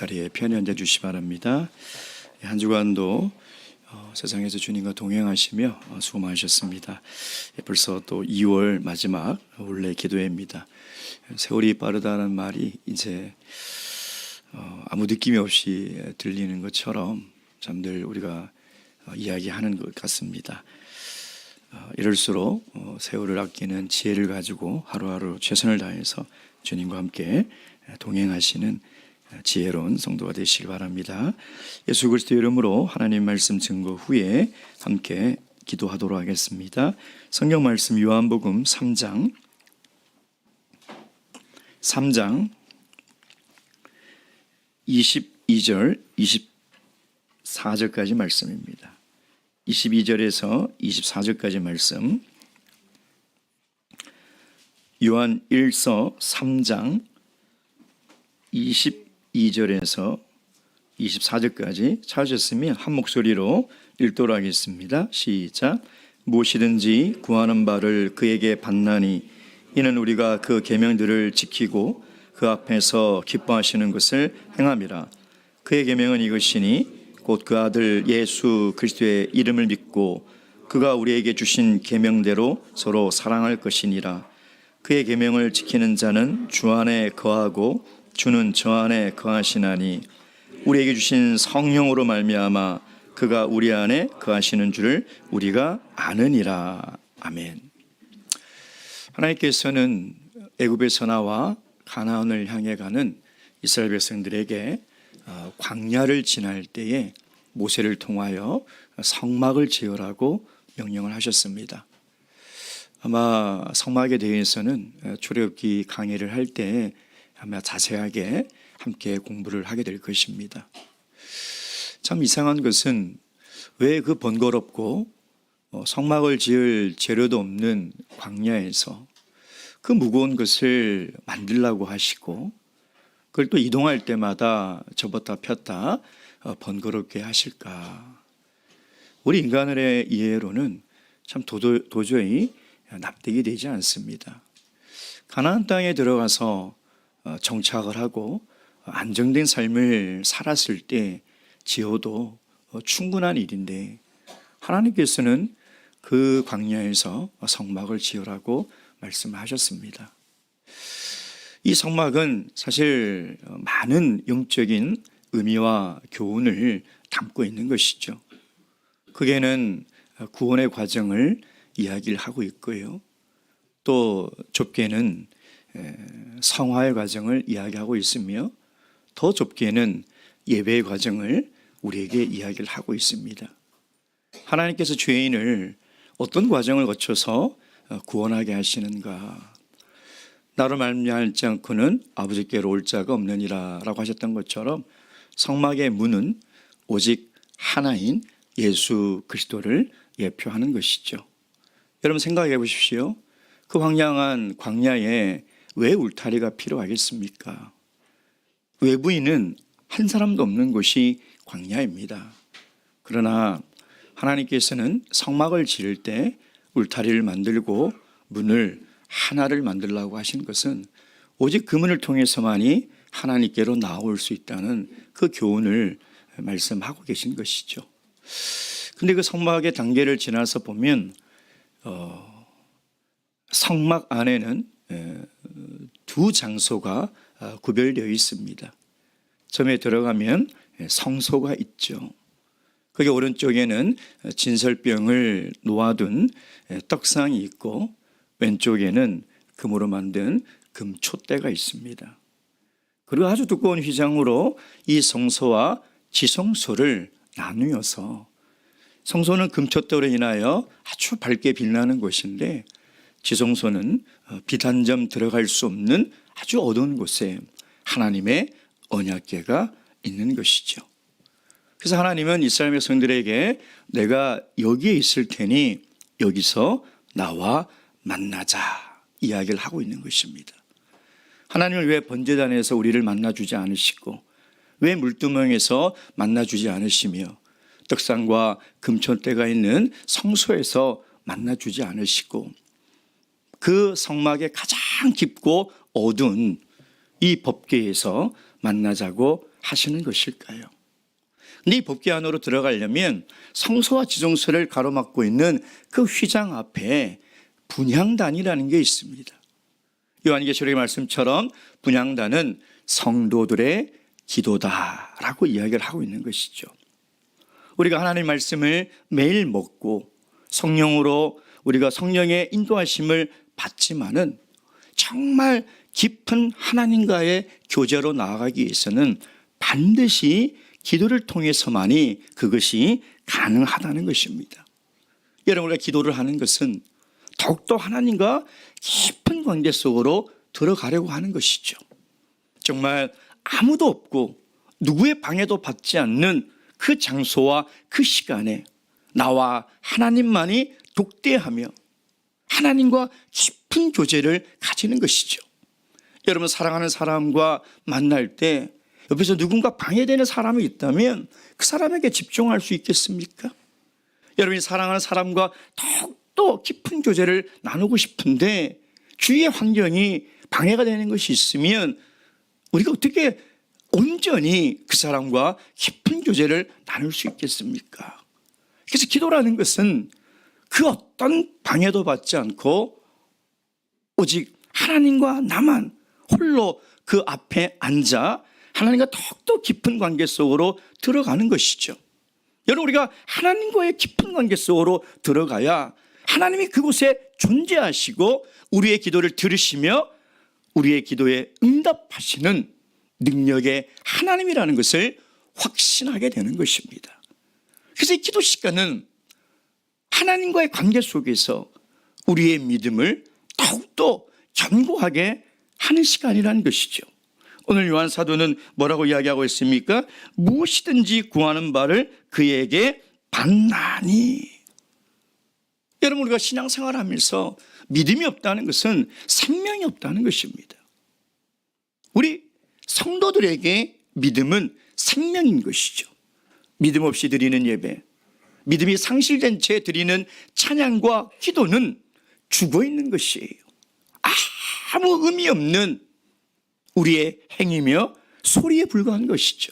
자리에 편히 앉아 주시기 바랍니다. 한 주간도 세상에서 주님과 동행하시며 수고 많으셨습니다. 벌써 또 2월 마지막 원래 기도회입니다. 세월이 빠르다는 말이 이제 아무 느낌이 없이 들리는 것처럼 참 늘 우리가 이야기하는 것 같습니다. 이럴수록 세월을 아끼는 지혜를 가지고 하루하루 최선을 다해서 주님과 함께 동행하시는 지혜로운 성도가 되시길 바랍니다. 예수 그리스도 이름으로 하나님 말씀 증거 후에 함께 기도하도록 하겠습니다. 성경 말씀 요한복음 3장 22절 24절까지 말씀입니다. 22절에서 24절까지 말씀, 요한 1서 3장 22절에서 24절까지 찾으셨으면 한 목소리로 읽도록 하겠습니다. 시작. 무엇이든지 구하는 바를 그에게 받나니 이는 우리가 그 계명들을 지키고 그 앞에서 기뻐하시는 것을 행함이라. 그의 계명은 이것이니 곧 그 아들 예수 그리스도의 이름을 믿고 그가 우리에게 주신 계명대로 서로 사랑할 것이니라. 그의 계명을 지키는 자는 주 안에 거하고 주는 저 안에 거하시나니 우리에게 주신 성령으로 말미암아 그가 우리 안에 거하시는 줄을 우리가 아느니라. 아멘. 하나님께서는 애굽에서 나와 가나안을 향해 가는 이스라엘 백성들에게 광야를 지날 때에 모세를 통하여 성막을 지으라고 명령을 하셨습니다. 아마 성막에 대해서는 출애굽기 강의를 할 때 아마 자세하게 함께 공부를 하게 될 것입니다. 참 이상한 것은 왜 그 번거롭고 성막을 지을 재료도 없는 광야에서 그 무거운 것을 만들라고 하시고 그걸 또 이동할 때마다 접었다 폈다 번거롭게 하실까? 우리 인간의 이해로는 참 도저히 납득이 되지 않습니다. 가나안 땅에 들어가서 정착을 하고 안정된 삶을 살았을 때 지어도 충분한 일인데 하나님께서는 그 광야에서 성막을 지으라고 말씀하셨습니다. 이 성막은 사실 많은 영적인 의미와 교훈을 담고 있는 것이죠. 크게는 구원의 과정을 이야기를 하고 있고요. 또 좁게는 성화의 과정을 이야기하고 있으며 더 좁게는 예배의 과정을 우리에게 이야기를 하고 있습니다. 하나님께서 죄인을 어떤 과정을 거쳐서 구원하게 하시는가? 나로 말미암지 않고는 아버지께로 올 자가 없느니라 라고 하셨던 것처럼 성막의 문은 오직 하나인 예수 그리스도를 예표하는 것이죠. 여러분 생각해 보십시오. 그 황량한 광야에 왜 울타리가 필요하겠습니까? 외부인은 한 사람도 없는 곳이 광야입니다. 그러나 하나님께서는 성막을 지을 때 울타리를 만들고 문을 하나를 만들라고 하신 것은 오직 그 문을 통해서만이 하나님께로 나올 수 있다는 그 교훈을 말씀하고 계신 것이죠. 근데 그 성막의 단계를 지나서 보면 성막 안에는 두 장소가 구별되어 있습니다. 처음에 들어가면 성소가 있죠. 거기 오른쪽에는 진설병을 놓아둔 떡상이 있고 왼쪽에는 금으로 만든 금촛대가 있습니다. 그리고 아주 두꺼운 휘장으로 이 성소와 지성소를 나누어서 성소는 금촛대로 인하여 아주 밝게 빛나는 곳인데 지성소는 빛 한 점 들어갈 수 없는 아주 어두운 곳에 하나님의 언약궤가 있는 것이죠. 그래서 하나님은 이스라엘 백성들에게 내가 여기에 있을 테니 여기서 나와 만나자 이야기를 하고 있는 것입니다. 하나님은 왜 번제단에서 우리를 만나주지 않으시고 왜 물두멍에서 만나주지 않으시며 떡상과 금촛대가 있는 성소에서 만나주지 않으시고 그 성막의 가장 깊고 어두운 이 법궤에서 만나자고 하시는 것일까요? 근데 이 법궤 안으로 들어가려면 성소와 지성소를 가로막고 있는 그 휘장 앞에 분향단이라는 게 있습니다. 요한계시록의 말씀처럼 분향단은 성도들의 기도다라고 이야기를 하고 있는 것이죠. 우리가 하나님의 말씀을 매일 먹고 성령으로 우리가 성령의 인도하심을 받지만은 정말 깊은 하나님과의 교제로 나아가기 위해서는 반드시 기도를 통해서만이 그것이 가능하다는 것입니다. 여러분, 우리가 기도를 하는 것은 더욱더 하나님과 깊은 관계 속으로 들어가려고 하는 것이죠. 정말 아무도 없고 누구의 방해도 받지 않는 그 장소와 그 시간에 나와 하나님만이 독대하며 하나님과 깊은 교제를 가지는 것이죠. 여러분, 사랑하는 사람과 만날 때 옆에서 누군가 방해되는 사람이 있다면 그 사람에게 집중할 수 있겠습니까? 여러분이 사랑하는 사람과 더욱더 깊은 교제를 나누고 싶은데 주위의 환경이 방해가 되는 것이 있으면 우리가 어떻게 온전히 그 사람과 깊은 교제를 나눌 수 있겠습니까? 그래서 기도라는 것은 그 어떤 방해도 받지 않고 오직 하나님과 나만 홀로 그 앞에 앉아 하나님과 더욱더 깊은 관계 속으로 들어가는 것이죠. 여러분, 우리가 하나님과의 깊은 관계 속으로 들어가야 하나님이 그곳에 존재하시고 우리의 기도를 들으시며 우리의 기도에 응답하시는 능력의 하나님이라는 것을 확신하게 되는 것입니다. 그래서 이 기도 시간은 하나님과의 관계 속에서 우리의 믿음을 더욱더 견고하게 하는 시간이라는 것이죠. 오늘 요한 사도는 뭐라고 이야기하고 있습니까? 무엇이든지 구하는 바를 그에게 받나니. 여러분, 우리가 신앙생활을 하면서 믿음이 없다는 것은 생명이 없다는 것입니다. 우리 성도들에게 믿음은 생명인 것이죠. 믿음 없이 드리는 예배, 믿음이 상실된 채 드리는 찬양과 기도는 죽어있는 것이에요. 아무 의미 없는 우리의 행위며 소리에 불과한 것이죠.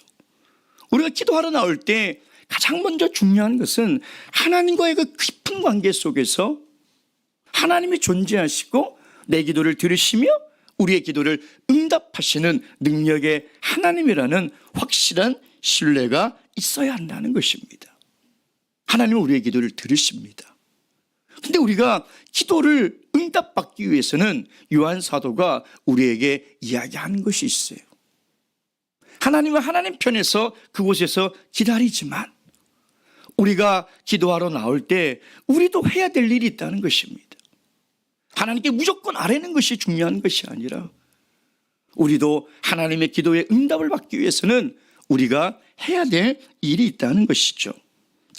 우리가 기도하러 나올 때 가장 먼저 중요한 것은 하나님과의 그 깊은 관계 속에서 하나님이 존재하시고 내 기도를 들으시며 우리의 기도를 응답하시는 능력의 하나님이라는 확실한 신뢰가 있어야 한다는 것입니다. 하나님은 우리의 기도를 들으십니다. 근데 우리가 기도를 응답받기 위해서는 요한 사도가 우리에게 이야기하는 것이 있어요. 하나님은 하나님 편에서 그곳에서 기다리지만 우리가 기도하러 나올 때 우리도 해야 될 일이 있다는 것입니다. 하나님께 무조건 아뢰는 것이 중요한 것이 아니라 우리도 하나님의 기도에 응답을 받기 위해서는 우리가 해야 될 일이 있다는 것이죠.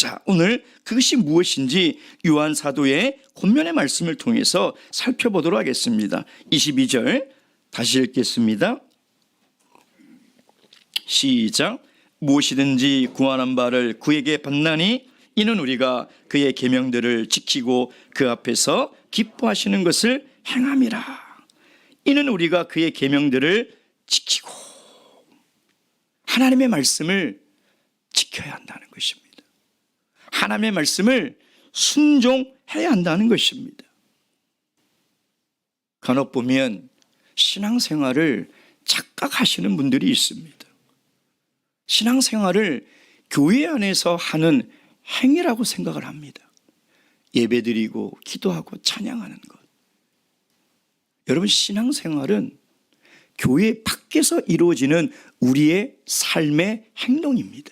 자, 오늘 그것이 무엇인지 요한 사도의 권면의 말씀을 통해서 살펴보도록 하겠습니다. 22절 다시 읽겠습니다. 시작. 무엇이든지 구하는 바를 그에게 받나니 이는 우리가 그의 계명들을 지키고 그 앞에서 기뻐하시는 것을 행함이라. 이는 우리가 그의 계명들을 지키고 하나님의 말씀을 지켜야 한다는 것입니다. 하나님의 말씀을 순종해야 한다는 것입니다. 간혹 보면 신앙생활을 착각하시는 분들이 있습니다. 신앙생활을 교회 안에서 하는 행위라고 생각을 합니다. 예배드리고 기도하고 찬양하는 것. 여러분, 신앙생활은 교회 밖에서 이루어지는 우리의 삶의 행동입니다.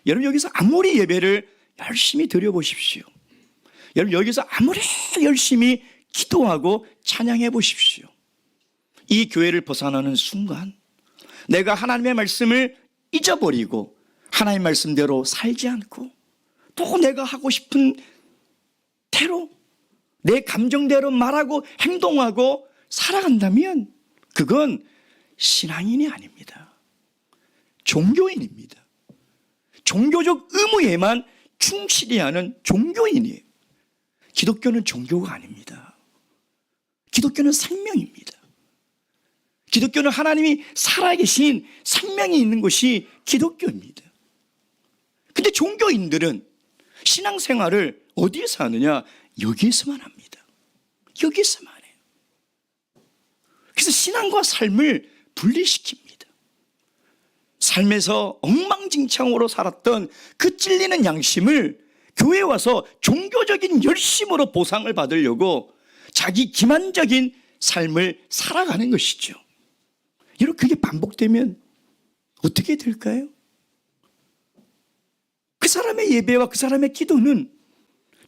여러분, 여기서 아무리 예배를 열심히 드려보십시오. 여러분, 여기서 아무리 열심히 기도하고 찬양해 보십시오. 이 교회를 벗어나는 순간 내가 하나님의 말씀을 잊어버리고 하나님의 말씀대로 살지 않고 또 내가 하고 싶은 대로 내 감정대로 말하고 행동하고 살아간다면 그건 신앙인이 아닙니다. 종교인입니다. 종교적 의무에만 충실히 하는 종교인이에요. 기독교는 종교가 아닙니다. 기독교는 생명입니다. 기독교는 하나님이 살아계신 생명이 있는 곳이 기독교입니다. 근데 종교인들은 신앙생활을 어디에서 하느냐? 여기에서만 합니다. 여기에서만 해요. 그래서 신앙과 삶을 분리시킵니다. 삶에서 엉망진창으로 살았던 그 찔리는 양심을 교회에 와서 종교적인 열심으로 보상을 받으려고 자기 기만적인 삶을 살아가는 것이죠. 여러분, 그게 반복되면 어떻게 될까요? 그 사람의 예배와 그 사람의 기도는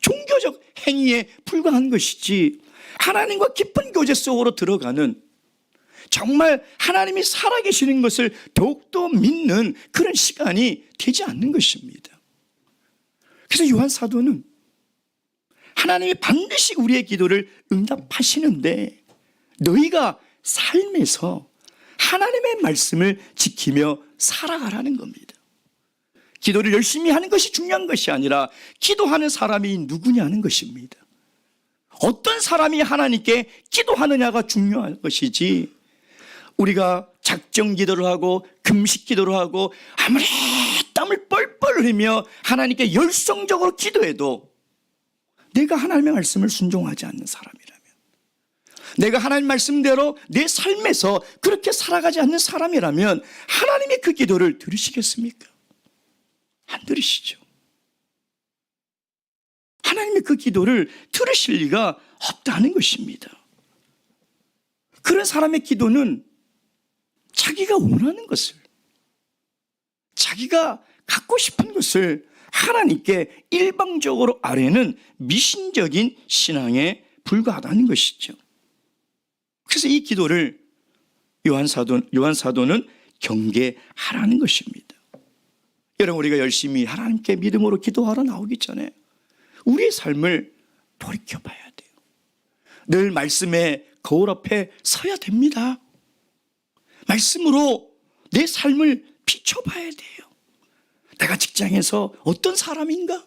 종교적 행위에 불과한 것이지 하나님과 깊은 교제 속으로 들어가는, 정말 하나님이 살아계시는 것을 더욱더 믿는 그런 시간이 되지 않는 것입니다. 그래서 요한 사도는 하나님이 반드시 우리의 기도를 응답하시는데 너희가 삶에서 하나님의 말씀을 지키며 살아가라는 겁니다. 기도를 열심히 하는 것이 중요한 것이 아니라 기도하는 사람이 누구냐는 것입니다. 어떤 사람이 하나님께 기도하느냐가 중요한 것이지, 우리가 작정 기도를 하고 금식 기도를 하고 아무리 땀을 뻘뻘 흘리며 하나님께 열성적으로 기도해도 내가 하나님의 말씀을 순종하지 않는 사람이라면, 내가 하나님 말씀대로 내 삶에서 그렇게 살아가지 않는 사람이라면 하나님이 그 기도를 들으시겠습니까? 안 들으시죠. 하나님이 그 기도를 들으실 리가 없다는 것입니다. 그런 사람의 기도는 자기가 원하는 것을, 자기가 갖고 싶은 것을 하나님께 일방적으로 아뢰는 미신적인 신앙에 불과하다는 것이죠. 그래서 이 기도를 요한 사도는 경계하라는 것입니다. 여러분, 우리가 열심히 하나님께 믿음으로 기도하러 나오기 전에 우리의 삶을 돌이켜봐야 돼요. 늘 말씀의 거울 앞에 서야 됩니다. 말씀으로 내 삶을 비춰봐야 돼요. 내가 직장에서 어떤 사람인가?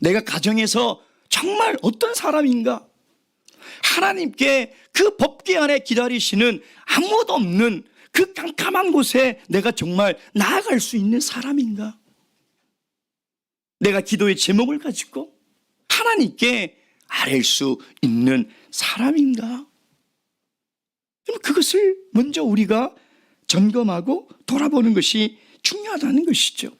내가 가정에서 정말 어떤 사람인가? 하나님께 그 법궤 안에 기다리시는 아무도 없는 그 깜깜한 곳에 내가 정말 나아갈 수 있는 사람인가? 내가 기도의 제목을 가지고 하나님께 아뢰 수 있는 사람인가? 그것을 먼저 우리가 점검하고 돌아보는 것이 중요하다는 것이죠.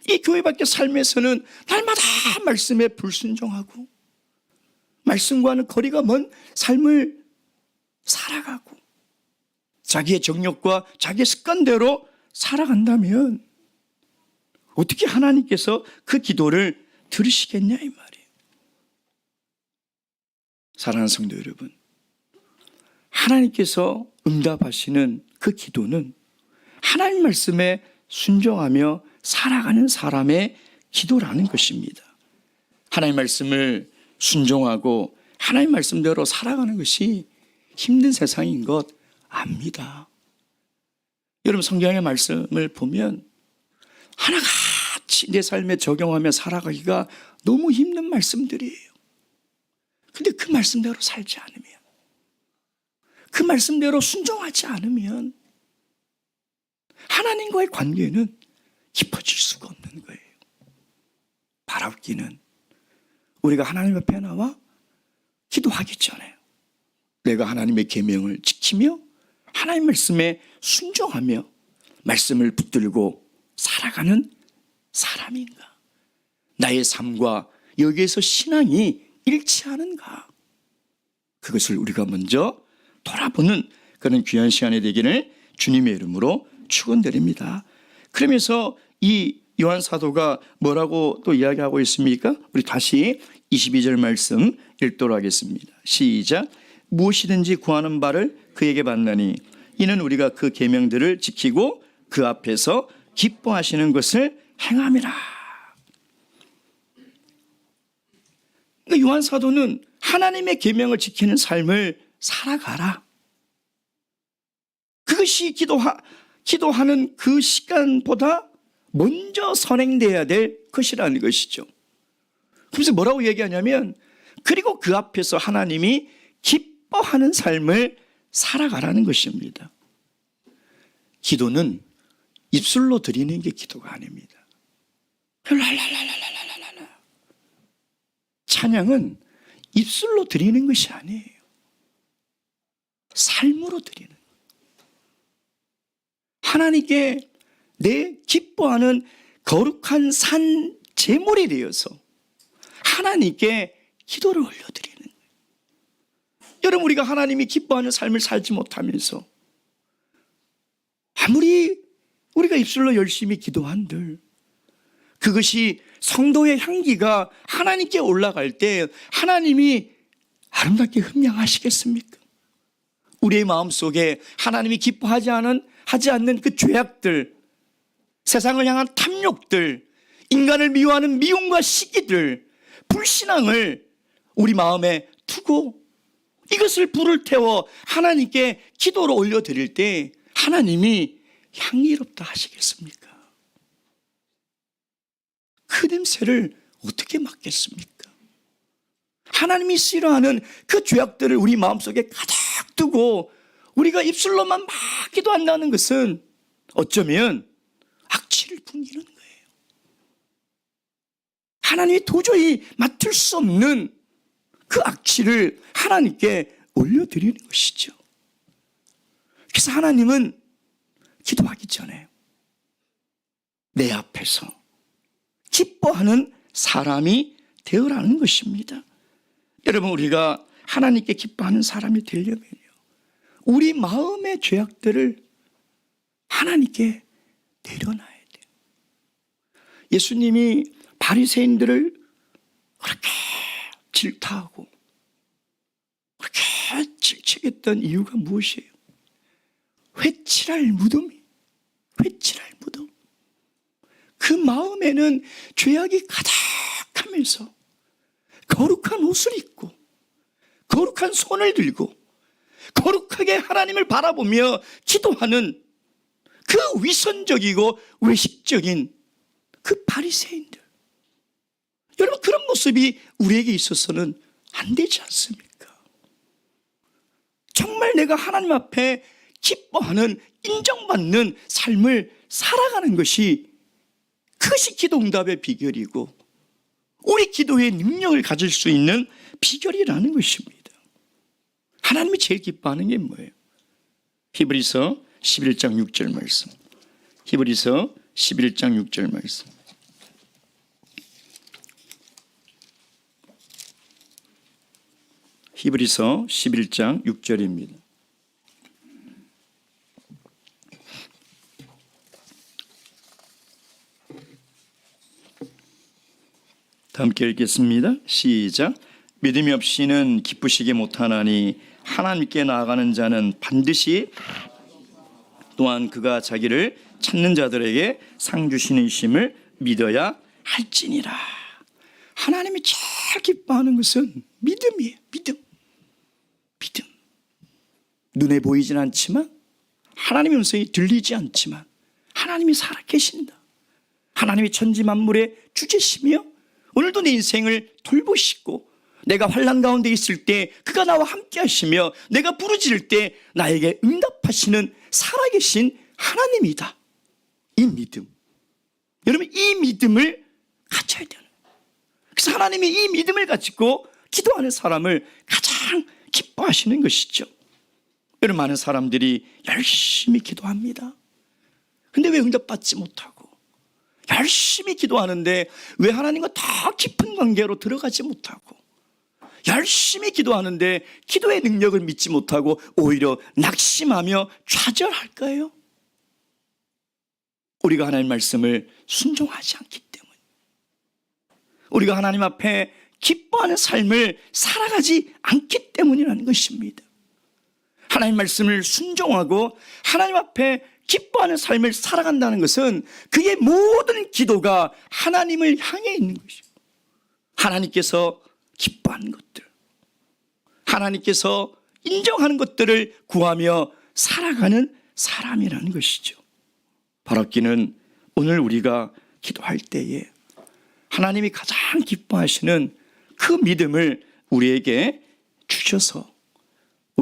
이 교회 밖의 삶에서는 날마다 말씀에 불순종하고 말씀과는 거리가 먼 삶을 살아가고 자기의 정욕과 자기의 습관대로 살아간다면 어떻게 하나님께서 그 기도를 들으시겠냐 이 말이에요. 사랑하는 성도 여러분, 하나님께서 응답하시는 그 기도는 하나님 말씀에 순종하며 살아가는 사람의 기도라는 것입니다. 하나님 말씀을 순종하고 하나님 말씀대로 살아가는 것이 힘든 세상인 것 압니다. 여러분, 성경의 말씀을 보면 하나같이 내 삶에 적용하며 살아가기가 너무 힘든 말씀들이에요. 근데 그 말씀대로 살지 않으면, 그 말씀대로 순종하지 않으면 하나님과의 관계는 깊어질 수가 없는 거예요. 바라기는 우리가 하나님 앞에 나와 기도하기 전에 내가 하나님의 계명을 지키며 하나님 말씀에 순종하며 말씀을 붙들고 살아가는 사람인가? 나의 삶과 여기에서 신앙이 일치하는가? 그것을 우리가 먼저 돌아보는 그런 귀한 시간이 되기를 주님의 이름으로 축원드립니다. 그러면서 이 요한 사도가 뭐라고 또 이야기하고 있습니까? 우리 다시 22절 말씀 읽도록 하겠습니다. 시작. 무엇이든지 구하는 바를 그에게 받나니 이는 우리가 그 계명들을 지키고 그 앞에서 기뻐하시는 것을 행함이라. 그러니까 요한 사도는 하나님의 계명을 지키는 삶을 살아가라. 그것이 기도하는 그 시간보다 먼저 선행돼야 될 것이라는 것이죠. 그래서 뭐라고 얘기하냐면, 그리고 그 앞에서 하나님이 기뻐하는 삶을 살아가라는 것입니다. 기도는 입술로 드리는 게 기도가 아닙니다. 랄랄랄랄랄랄랄라. 찬양은 입술로 드리는 것이 아니에요. 삶으로 드리는 거예요. 하나님께 내 기뻐하는 거룩한 산 제물이 되어서 하나님께 기도를 올려드리는 거예요. 여러분, 우리가 하나님이 기뻐하는 삶을 살지 못하면서 아무리 우리가 입술로 열심히 기도한들 그것이 성도의 향기가 하나님께 올라갈 때 하나님이 아름답게 흠양하시겠습니까? 우리의 마음속에 하나님이 기뻐하지 않는 그 죄악들, 세상을 향한 탐욕들, 인간을 미워하는 미움과 시기들, 불신앙을 우리 마음에 두고 이것을 불을 태워 하나님께 기도로 올려드릴 때 하나님이 향기롭다 하시겠습니까? 그 냄새를 어떻게 맡겠습니까? 하나님이 싫어하는 그 죄악들을 우리 마음속에 가득 두고 우리가 입술로만 막 기도한다는 것은 어쩌면 악취를 풍기는 거예요. 하나님이 도저히 맡을 수 없는 그 악취를 하나님께 올려드리는 것이죠. 그래서 하나님은 기도하기 전에 내 앞에서 기뻐하는 사람이 되어라는 것입니다. 여러분, 우리가 하나님께 기뻐하는 사람이 되려면요, 우리 마음의 죄악들을 하나님께 내려놔야 돼요. 예수님이 바리새인들을 그렇게 질타하고 그렇게 질책했던 이유가 무엇이에요? 회칠할 무덤. 그 마음에는 죄악이 가득하면서 거룩한 옷을 입고 거룩한 손을 들고 거룩하게 하나님을 바라보며 기도하는 그 위선적이고 외식적인 그 바리새인들, 여러분, 그런 모습이 우리에게 있어서는 안 되지 않습니까? 정말 내가 하나님 앞에 기뻐하는, 인정받는 삶을 살아가는 것이, 그것이 기도응답의 비결이고 우리 기도의 능력을 가질 수 있는 비결이라는 것입니다. 하나님이 제일 기뻐하는 게 뭐예요? 히브리서 11장 6절 말씀. 히브리서 11장 6절 말씀. 히브리서 11장 6절입니다. 다 함께 읽겠습니다. 시작. 믿음이 없이는 기쁘시게 못하나니 하나님께 나아가는 자는 반드시 또한 그가 자기를 찾는 자들에게 상 주시는 이심을 믿어야 할지니라. 하나님이 제일 기뻐하는 것은 믿음이에요. 믿음. 눈에 보이진 않지만, 하나님의 음성이 들리지 않지만 하나님이 살아계신다. 하나님이 천지 만물의 주제시며 오늘도 내 인생을 돌보시고, 내가 환난 가운데 있을 때 그가 나와 함께 하시며 내가 부르짖을 때 나에게 응답하시는 살아계신 하나님이다. 이 믿음, 여러분, 이 믿음을 가져야 되는 거예요. 그래서 하나님이 이 믿음을 가지고 기도하는 사람을 가장 기뻐하시는 것이죠. 여러분, 많은 사람들이 열심히 기도합니다. 근데 왜 응답받지 못하고, 열심히 기도하는데 왜 하나님과 더 깊은 관계로 들어가지 못하고, 열심히 기도하는데 기도의 능력을 믿지 못하고 오히려 낙심하며 좌절할까요? 우리가 하나님 말씀을 순종하지 않기 때문에, 우리가 하나님 앞에 기뻐하는 삶을 살아가지 않기 때문이라는 것입니다. 하나님 말씀을 순종하고 하나님 앞에 기뻐하는 삶을 살아간다는 것은 그의 모든 기도가 하나님을 향해 있는 것이고, 하나님께서 기뻐하는 것들, 하나님께서 인정하는 것들을 구하며 살아가는 사람이라는 것이죠. 바랍기는 오늘 우리가 기도할 때에 하나님이 가장 기뻐하시는 그 믿음을 우리에게 주셔서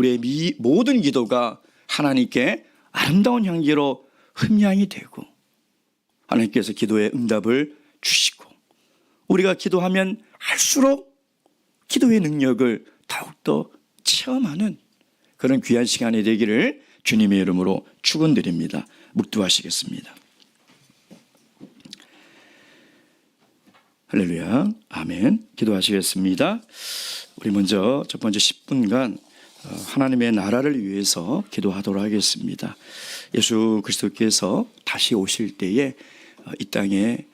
우리의 모든 기도가 하나님께 아름다운 향기로 흠향이 되고 하나님께서 기도의 응답을 주시고 우리가 기도하면 할수록 기도의 능력을 더욱더 체험하는 그런 귀한 시간이 되기를 주님의 이름으로 축원드립니다. 묵두하시겠습니다. 할렐루야. 아멘. 기도하시겠습니다. 우리 먼저 첫 번째 10분간 하나님의 나라를 위해서 기도하도록 하겠습니다. 예수 그리스도께서 다시 오실 때에 이 땅에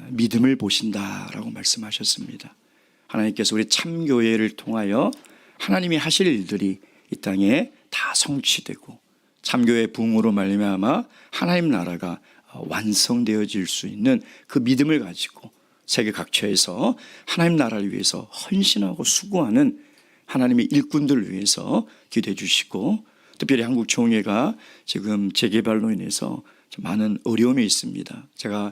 믿음을 보신다라고 말씀하셨습니다. 하나님께서 우리 참교회를 통하여 하나님이 하실 일들이 이 땅에 다 성취되고 참교회 부흥으로 말미암아 하나님 나라가 완성되어질 수 있는 그 믿음을 가지고 세계 각처에서 하나님 나라를 위해서 헌신하고 수고하는 하나님의 일꾼들을 위해서 기도해 주시고 특별히 한국 총회가 지금 재개발로 인해서 많은 어려움이 있습니다. 제가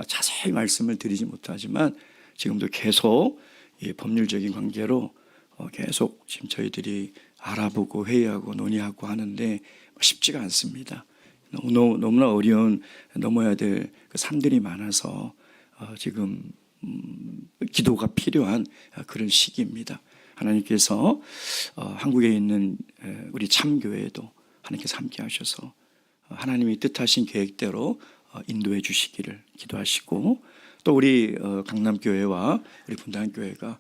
자세히 말씀을 드리지 못하지만 지금도 계속 법률적인 관계로 계속 지금 저희들이 알아보고 회의하고 논의하고 하는데 쉽지가 않습니다. 너무나 어려운 넘어야 될 그 산들이 많아서 지금 기도가 필요한 그런 시기입니다. 하나님께서 한국에 있는 우리 참교회도 하나님께서 함께 하셔서 하나님이 뜻하신 계획대로 인도해 주시기를 기도하시고 또 우리 강남교회와 우리 분당교회가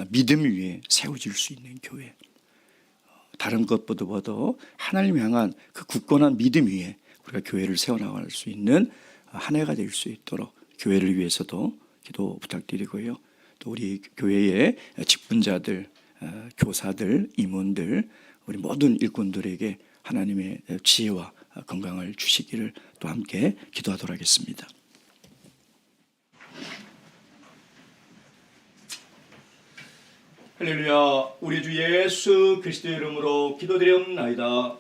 믿음 위에 세워질 수 있는 교회, 다른 것보다도 하나님 향한 그 굳건한 믿음 위에 우리가 교회를 세워나갈 수 있는 한 해가 될 수 있도록 교회를 위해서도 기도 부탁드리고요. 또 우리 교회의 직분자들, 교사들, 임원들, 우리 모든 일꾼들에게 하나님의 지혜와 건강을 주시기를 또 함께 기도하도록 하겠습니다. 할렐루야. 우리 주 예수 그리스도의 이름으로 기도드리옵나이다.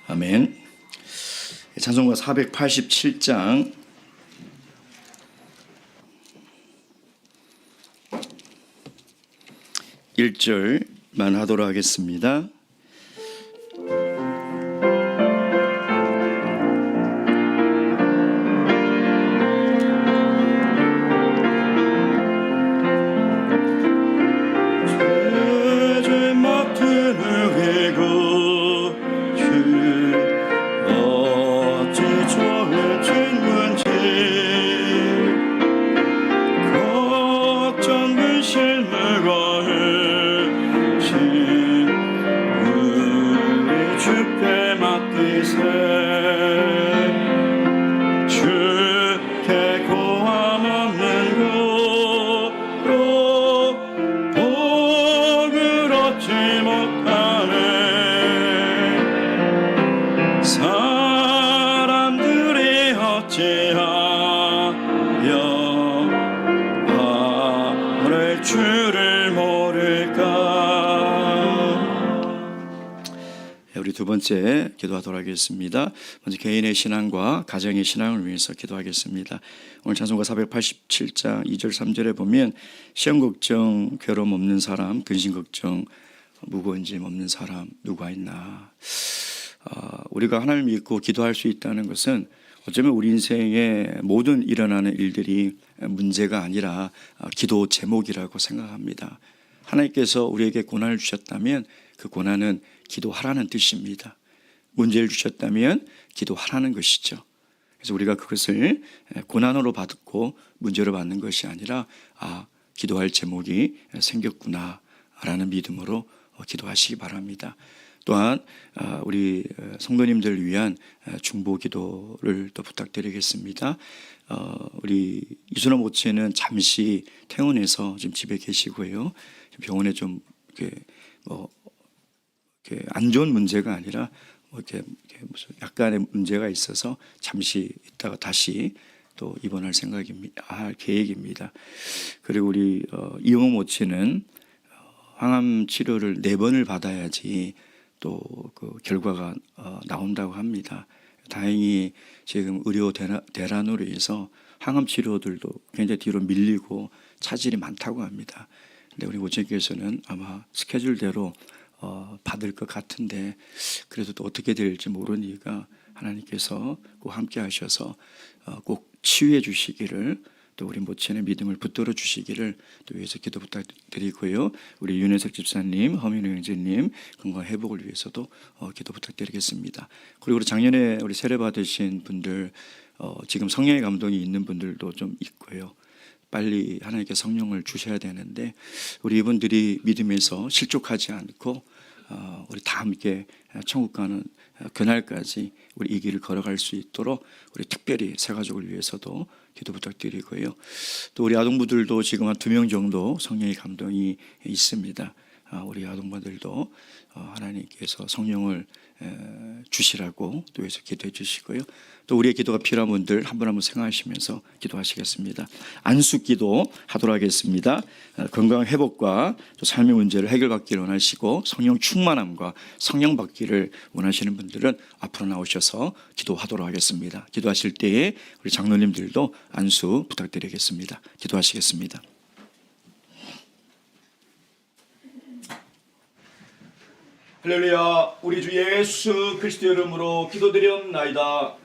아멘. 찬송가 487장 1절만 하도록 하겠습니다. 죄 맡은 의고 주 어찌 죄를 짓는지 걱정 근심 무거우신 우리 주께 맡기세. 주께 고함 없는 고로 복을 얻지 못하네. 사람들이 어찌하여 나를 주를 모를까. 우리 두 번째 기도하도록 하겠습니다. 먼저 개인의 신앙과 가정의 신앙을 위해서 기도하겠습니다. 오늘 찬송가 487장 2절 3절에 보면 시험 걱정 괴로움 없는 사람, 근심 걱정 무거운 짐 없는 사람 누가 있나. 우리가 하나님을 믿고 기도할 수 있다는 것은 어쩌면 우리 인생의 모든 일어나는 일들이 문제가 아니라 기도 제목이라고 생각합니다. 하나님께서 우리에게 고난을 주셨다면 그 고난은 기도하라는 뜻입니다. 문제를 주셨다면 기도하라는 것이죠. 그래서 우리가 그것을 고난으로 받고 문제로 받는 것이 아니라 기도할 제목이 생겼구나 라는 믿음으로 기도하시기 바랍니다. 또한 우리 성도님들을 위한 중보 기도를 또 부탁드리겠습니다. 우리 이순호 모체는 잠시 퇴원해서 지금 집에 계시고요. 병원에 좀 이렇게 안 좋은 문제가 아니라 이렇게 무슨 약간의 문제가 있어서 잠시 있다가 다시 또 입원할 할 계획입니다. 그리고 우리 이용호 모치는 항암 치료를 4번을 받아야지 또 그 결과가 나온다고 합니다. 다행히 지금 의료 대란으로 인해서 항암 치료들도 굉장히 뒤로 밀리고 차질이 많다고 합니다. 근데 우리 모체께서는 아마 스케줄대로 받을 것 같은데 그래도 또 어떻게 될지 모르니까 하나님께서 꼭 함께 하셔서 꼭 치유해 주시기를, 또 우리 모친의 믿음을 붙들어 주시기를 또 위해서 기도 부탁드리고요. 우리 윤혜석 집사님, 허민우 형제님 건강 회복을 위해서도 기도 부탁드리겠습니다. 그리고 우리 작년에 우리 세례 받으신 분들 지금 성령의 감동이 있는 분들도 좀 있고요. 빨리 하나님께 성령을 주셔야 되는데 우리 이분들이 믿음에서 실족하지 않고 우리 다 함께 천국 가는 그날까지 우리 이 길을 걸어갈 수 있도록 우리 특별히 새 가족을 위해서도 기도 부탁드리고요. 또 우리 아동부들도 지금 한 2명 정도 성령의 감동이 있습니다. 우리 아동분들도 하나님께서 성령을 주시라고 또 해서 기도해 주시고요. 또 우리의 기도가 필요한 분들 한 분 한 분 생각하시면서 기도하시겠습니다. 안수기도 하도록 하겠습니다. 건강 회복과 또 삶의 문제를 해결받기를 원하시고 성령 충만함과 성령 받기를 원하시는 분들은 앞으로 나오셔서 기도하도록 하겠습니다. 기도하실 때에 우리 장로님들도 안수 부탁드리겠습니다. 기도하시겠습니다. 할렐루야. 우리 주 예수 그리스도 이름으로 기도드리옵나이다.